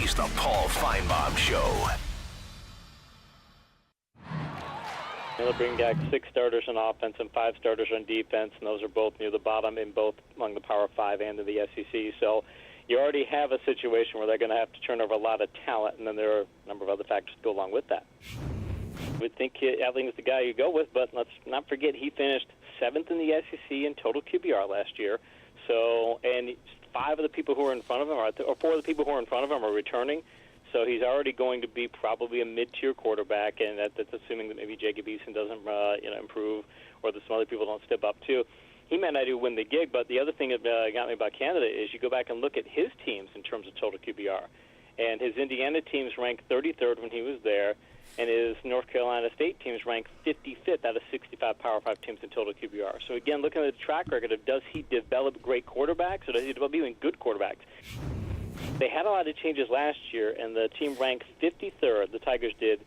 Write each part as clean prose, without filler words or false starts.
is the Paul Finebaum Show. They'll bring back 6 starters on offense and 5 starters on defense, and those are both near the bottom in both among the Power 5 and in the SEC. So you already have a situation where they're going to have to turn over a lot of talent, and then there are a number of other factors to go along with that. We think Etling is the guy you go with, but let's not forget he finished 7th in the SEC in total QBR last year. So, and 5 of the people who are in front of him, or 4 of the people who are in front of him are returning. So he's already going to be probably a mid-tier quarterback, and that's assuming that maybe Jacob Eason doesn't improve, or that some other people don't step up too. He might not even win the gig, but the other thing that got me about Canada is you go back and look at his teams in terms of total QBR. And his Indiana teams ranked 33rd when he was there, and his North Carolina State teams ranked 55th out of 65 Power 5 teams in total QBR. So again, looking at the track record of does he develop great quarterbacks, or does he develop even good quarterbacks? They had a lot of changes last year, and the team ranked 53rd, the Tigers did,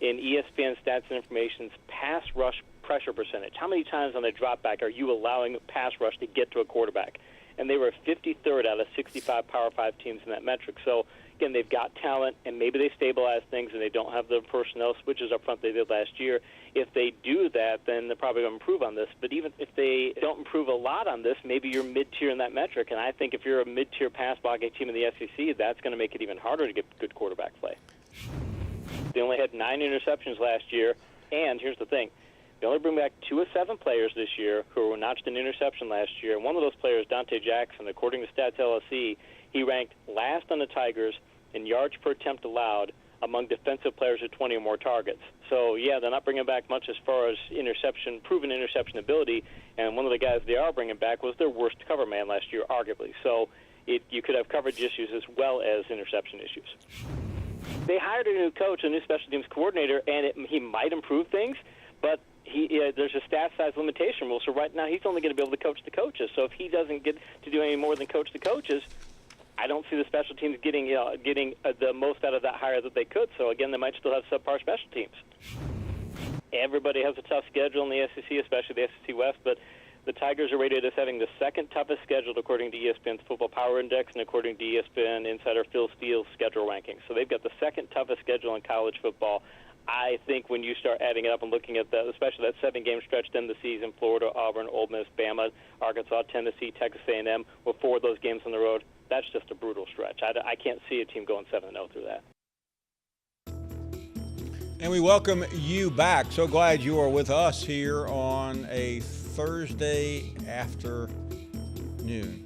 in ESPN Stats and Information's pass rush pressure percentage. How many times on a drop back are you allowing a pass rush to get to a quarterback? And they were 53rd out of 65 Power 5 teams in that metric. So, again, they've got talent, and maybe they stabilize things, and they don't have the personnel switches up front they did last year. If they do that, then they're probably going to improve on this. But even if they don't improve a lot on this, maybe you're mid-tier in that metric. And I think if you're a mid-tier pass-blocking team in the SEC, that's going to make it even harder to get good quarterback play. They only had 9 interceptions last year, and here's the thing. They only bring back 2 of 7 players this year who were notched an interception last year. And one of those players, Dante Jackson, according to Stats LSE, he ranked last on the Tigers in yards per attempt allowed among defensive players with 20 or more targets. So, yeah, they're not bringing back much as far as proven interception ability, and one of the guys they are bringing back was their worst cover man last year, arguably. So you could have coverage issues as well as interception issues. They hired a new coach, a new special teams coordinator, and he might improve things, but there's a staff size limitation rule, so right now he's only going to be able to coach the coaches. So if he doesn't get to do any more than coach the coaches, I don't see the special teams getting the most out of that hire that they could. So, again, they might still have subpar special teams. Everybody has a tough schedule in the SEC, especially the SEC West, but the Tigers are rated as having the second toughest schedule according to ESPN's Football Power Index and according to ESPN insider Phil Steele's schedule rankings. So they've got the second toughest schedule in college football. I think when you start adding it up and looking at that, especially that 7-game stretch to end the season, Florida, Auburn, Ole Miss, Bama, Arkansas, Tennessee, Texas A&M, with 4 of those games on the road, that's just a brutal stretch. I can't see a team going 7-0 through that. And we welcome you back. So glad you are with us here on a Thursday afternoon.